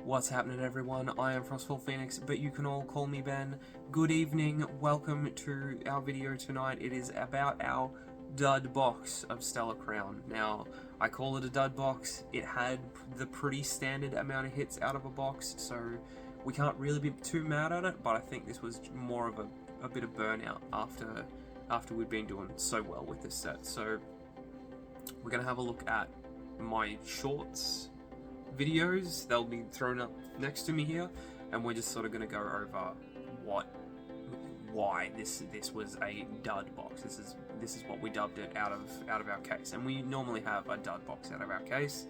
What's happening, everyone? I am Frostfall Phoenix, but you can all call me Ben. Good evening, welcome to our video tonight. It is about our dud box of Stellar Crown. Now, I call it a dud box. It had the pretty standard amount of hits out of a box, so we can't really be too mad at it, but I think this was more of a bit of burnout after we'd been doing so well with this set. So, we're going to have a look at my shorts videos. They'll be thrown up next to me here, and we're just sort of going to go over why this was a dud box. This is what we dubbed it out of our case, and we normally have a dud box out of our case,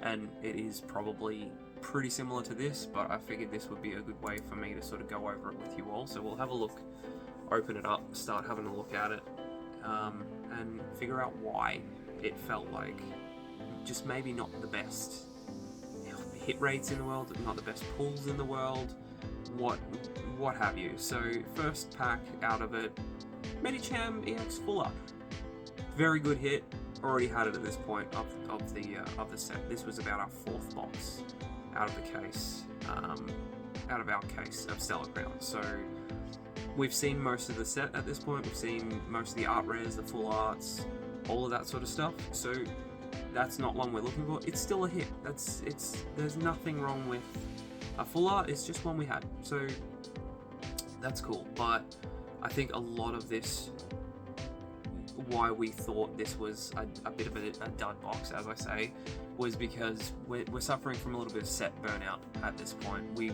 and it is probably pretty similar to this, but I figured this would be a good way for me to sort of go over it with you all. So we'll have a look, open it up, start having a look at it, and figure out why it felt like just maybe not the best hit rates in the world, not the best pulls in the world, what have you. So first pack out of it, Medicham EX Full Art. Very good hit. Already had it at this point of the set. This was about our fourth box out of the case, out of our case of Stellar Crown. So we've seen most of the set at this point. We've seen most of the art rares, the full arts, all of that sort of stuff. So that's not one we're looking for. It's still a hit. There's nothing wrong with a full art. It's just one we had. So that's cool. But I think a lot of this, why we thought this was a bit of a dud box, as I say, was because we're suffering from a little bit of set burnout at this point. We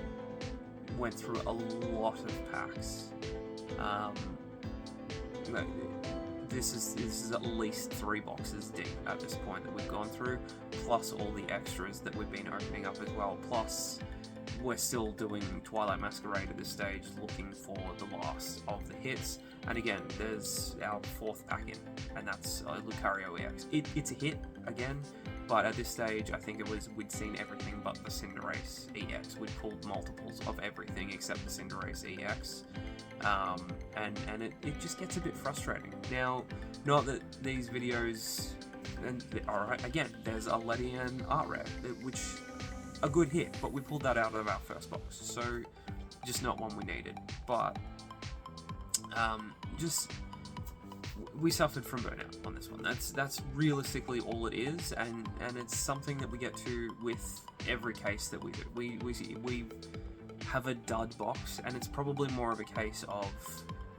went through a lot of packs. This is at least 3 boxes deep at this point that we've gone through, plus all the extras that we've been opening up as well, plus we're still doing Twilight Masquerade at this stage, looking for the last of the hits. And again, there's our 4th pack in, and that's Lucario EX. It's a hit again, but at this stage I think we'd seen everything but the Cinderace EX. We'd pulled multiples of everything except the Cinderace EX. And it just gets a bit frustrating. Now, not that these videos, and alright, again, there's a Ledian art rare, which, a good hit, but we pulled that out of our first box, so just not one we needed. But, we suffered from burnout on this one. That's realistically all it is, and it's something that we get to with every case that we do. We have a dud box, and it's probably more of a case of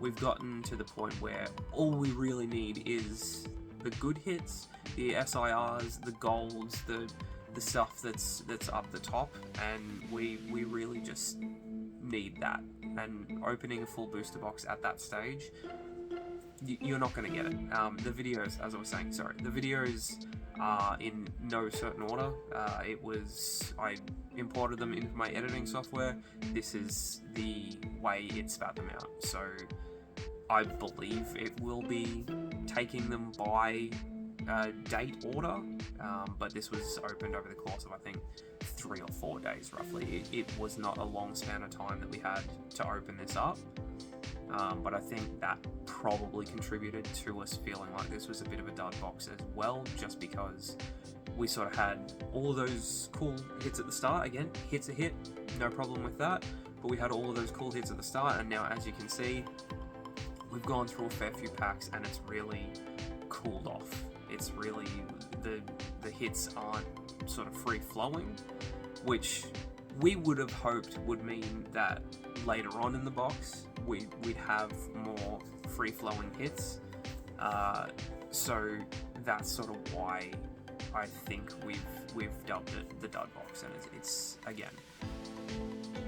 we've gotten to the point where all we really need is the good hits, the SIRs, the golds, the stuff that's up the top, and we really just need that. And opening a full booster box at that stage, you're not going to get it. The videos, as I was saying, the videos are in no certain order. I imported them into my editing software. This is the way it spat them out. So I believe it will be taking them by date order, but this was opened over the course of, I think, 3 or 4 days roughly. It was not a long span of time that we had to open this up. But I think that probably contributed to us feeling like this was a bit of a dud box as well, just because we sort of had all of those cool hits at the start. Again, hit's a hit, no problem with that, but we had all of those cool hits at the start, and now, as you can see, we've gone through a fair few packs, and it's really cooled off. It's really, the hits aren't sort of free-flowing, which we would have hoped would mean that later on in the box we'd have more free-flowing hits, so that's sort of why I think we've dubbed it the dud box. And it's again,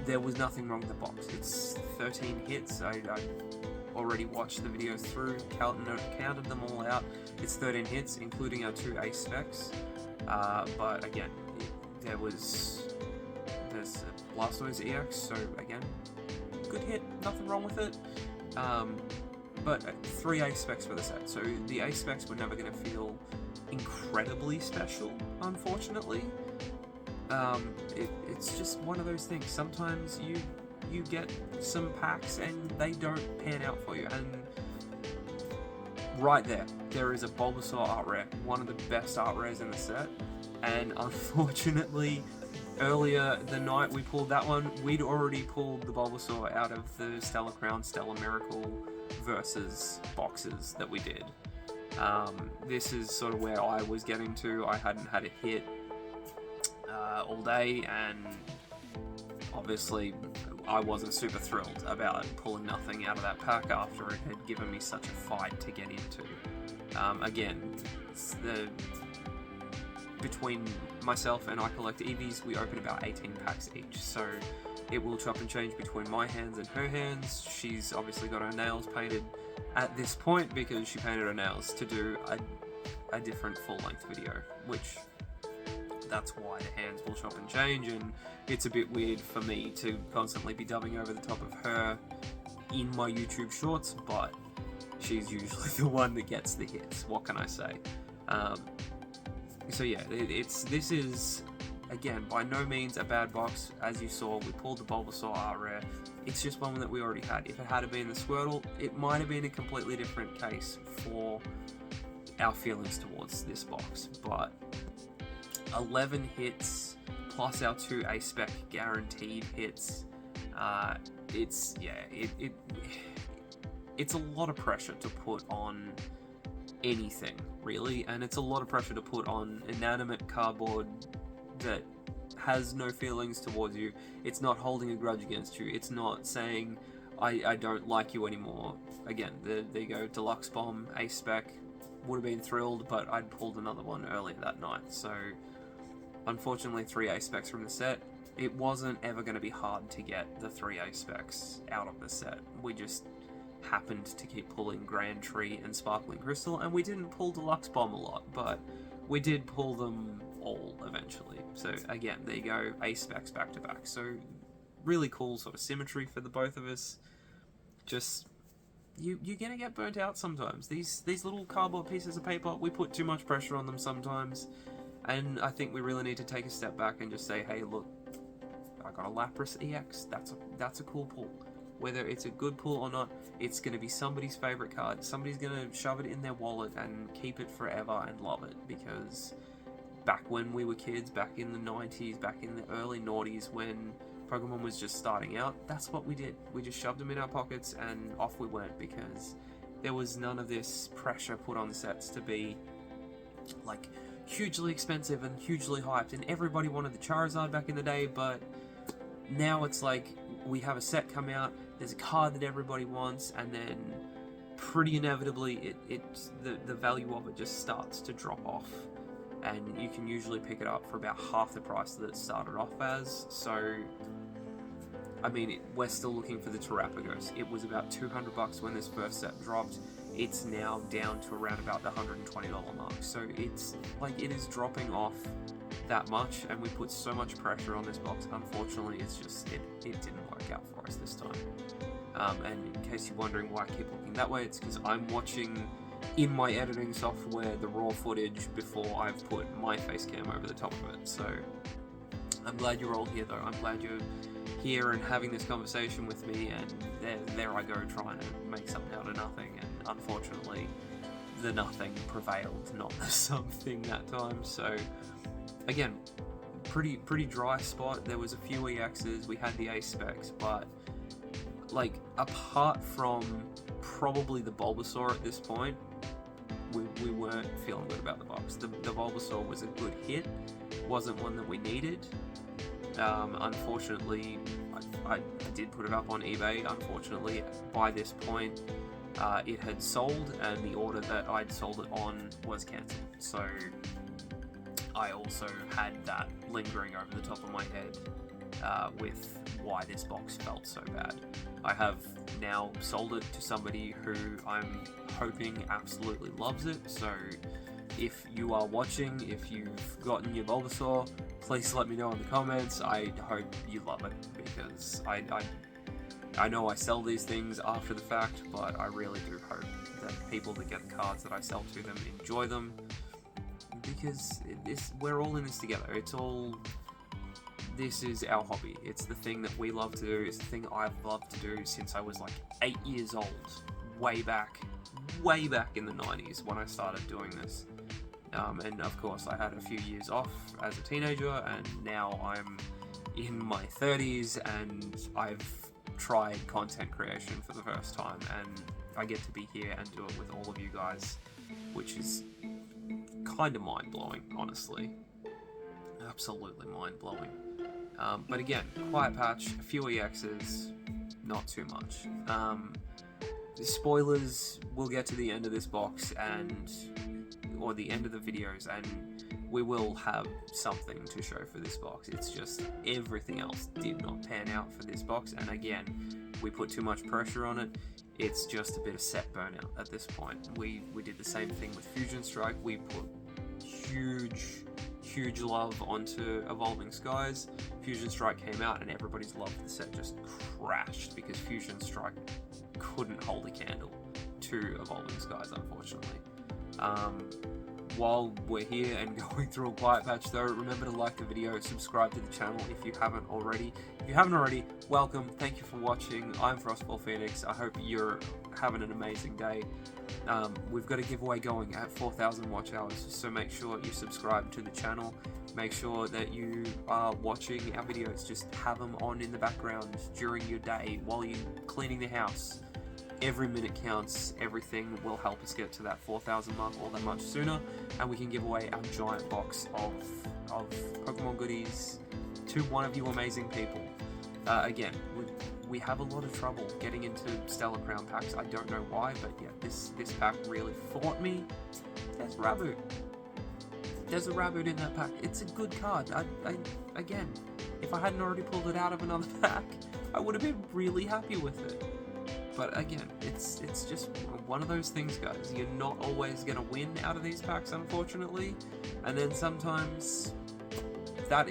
there was nothing wrong with the box. It's 13 hits. I already watched the videos through, counted them all out. It's 13 hits, including our 2 ace specs, but again, there's a Blastoise EX, so again, good hit, nothing wrong with it, but 3 ace specs for the set, so the ace specs were never going to feel incredibly special, unfortunately. It's just one of those things. Sometimes you get some packs and they don't pan out for you, and right there is a Bulbasaur art rare, one of the best art rares in the set, and unfortunately earlier the night we pulled that one, we'd already pulled the Bulbasaur out of the Stellar Crown, Stellar Miracle versus boxes that we did. This is sort of where I was getting to. I hadn't had a hit all day, and obviously I wasn't super thrilled about pulling nothing out of that pack after it had given me such a fight to get into. Again, between myself and I Collect Eevees, we open about 18 packs each, so it will chop and change between my hands and her hands. She's obviously got her nails painted at this point because she painted her nails to do a different full-length video, which that's why the hands will chop and change, and it's a bit weird for me to constantly be dubbing over the top of her in my YouTube shorts, but she's usually the one that gets the hits. What can I say? So yeah, this is, again, by no means a bad box. As you saw, we pulled the Bulbasaur R-Rare. It's just one that we already had. If it had been the Squirtle, it might have been a completely different case for our feelings towards this box. But 11 hits plus our 2 A-Spec guaranteed hits. It's a lot of pressure to put on anything, really, and it's a lot of pressure to put on inanimate cardboard that has no feelings towards you. It's not holding a grudge against you. It's not saying, I don't like you anymore. Again, there you go, Deluxe Bomb, A-Spec, would have been thrilled, but I'd pulled another one earlier that night, so unfortunately 3 A-Specs from the set. It wasn't ever going to be hard to get the 3 A-Specs out of the set. We just happened to keep pulling Grand Tree and Sparkling Crystal, and we didn't pull Deluxe Bomb a lot, but we did pull them all eventually. So again, there you go, A-Specs back to back. So really cool sort of symmetry for the both of us. Just, you're gonna get burnt out sometimes. These little cardboard pieces of paper, we put too much pressure on them sometimes, and I think we really need to take a step back and just say, hey, look, I got a Lapras EX, that's a cool pull. Whether it's a good pull or not, it's going to be somebody's favorite card. Somebody's going to shove it in their wallet and keep it forever and love it, because back when we were kids, back in the 90s, back in the early noughties, when Pokemon was just starting out, that's what we did. We just shoved them in our pockets and off we went, because there was none of this pressure put on sets to be like hugely expensive and hugely hyped, and everybody wanted the Charizard back in the day, but now it's like we have a set come out, there's a card that everybody wants, and then pretty inevitably the value of it just starts to drop off, and you can usually pick it up for about half the price that it started off as. So I mean, we're still looking for the Terapagos. It was about $200 when this first set dropped. It's now down to around about the $120 mark. So it's like, it is dropping off that much, and we put so much pressure on this box. Unfortunately, it's just, it didn't work out for us this time. And in case you're wondering why I keep looking that way, it's because I'm watching in my editing software the raw footage before I've put my face cam over the top of it. So I'm glad you're all here though. I'm glad you're here and having this conversation with me, and there I go trying to make something out of nothing, and unfortunately the nothing prevailed, not the something that time. So again, pretty dry spot. There was a few EXs, we had the A-Specs, but like, apart from probably the Bulbasaur at this point, we weren't feeling good about the box. The Bulbasaur was a good hit, wasn't one that we needed. Unfortunately, I did put it up on eBay. Unfortunately, by this point, it had sold, and the order that I'd sold it on was cancelled. So I also had that lingering over the top of my head with why this box felt so bad. I have now sold it to somebody who I'm hoping absolutely loves it. So if you are watching, if you've gotten your Bulbasaur, please let me know in the comments. I hope you love it, because I know I sell these things after the fact, but I really do hope that people that get the cards that I sell to them enjoy them, because we're all in this together. This is our hobby. It's the thing that we love to do. It's the thing I've loved to do since I was like 8 years old, way back in the 90s when I started doing this. And of course I had a few years off as a teenager, and now I'm in my 30s and I've tried content creation for the first time, and I get to be here and do it with all of you guys, which is kind of mind-blowing, honestly. Absolutely mind-blowing. But again, Quiet Patch, a few EXs, not too much. Spoilers, we'll get to the end of this box or the end of the videos, and we will have something to show for this box. It's just everything else did not pan out for this box, and again, we put too much pressure on it. It's just a bit of set burnout at this point. We did the same thing with Fusion Strike. We put huge love onto Evolving Skies. Fusion Strike came out and everybody's love for the set just crashed because Fusion Strike couldn't hold a candle to Evolving Skies, unfortunately. While we're here and going through a Quiet Patch though, remember to like the video, subscribe to the channel if you haven't already. If you haven't already, welcome, thank you for watching. I'm Frostball Phoenix. I hope you're having an amazing day. We've got a giveaway going at 4,000 watch hours, so make sure you subscribe to the channel. Make sure that you are watching our videos. Just have them on in the background during your day while you're cleaning the house. Every minute counts. Everything will help us get to that 4,000 mark all that much sooner, and we can give away our giant box of Pokemon goodies to one of you amazing people. Again, we have a lot of trouble getting into Stellar Crown packs. I don't know why, but yeah, this pack really fought me. There's Raboot. There's a Raboot in that pack. It's a good card. Again, if I hadn't already pulled it out of another pack, I would have been really happy with it. But again, it's just one of those things, guys. You're not always going to win out of these packs, unfortunately. And then sometimes that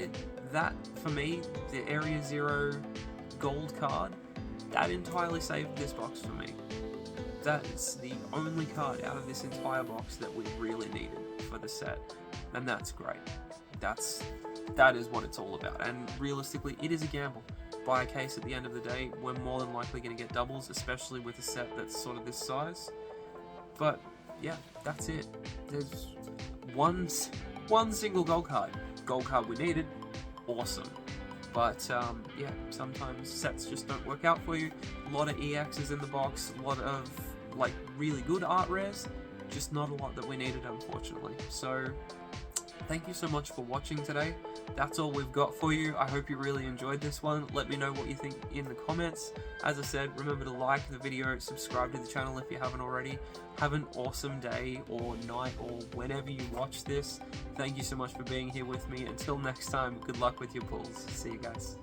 for me, the Area Zero gold card, that entirely saved this box for me. That's the only card out of this entire box that we really needed for the set, and that's great. That is what it's all about. And realistically, it is a gamble. Buy a case at the end of the day, we're more than likely going to get doubles, especially with a set that's sort of this size. But yeah, that's it. There's one single gold card we needed. Awesome. But yeah, sometimes sets just don't work out for you. A lot of EXs in the box, a lot of like really good art rares, just not a lot that we needed, unfortunately. So thank you so much for watching today. That's all we've got for you. I hope you really enjoyed this one. Let me know what you think in the comments. As I said, remember to like the video, subscribe to the channel if you haven't already. Have an awesome day or night or whenever you watch this. Thank you so much for being here with me. Until next time, good luck with your pulls. See you guys.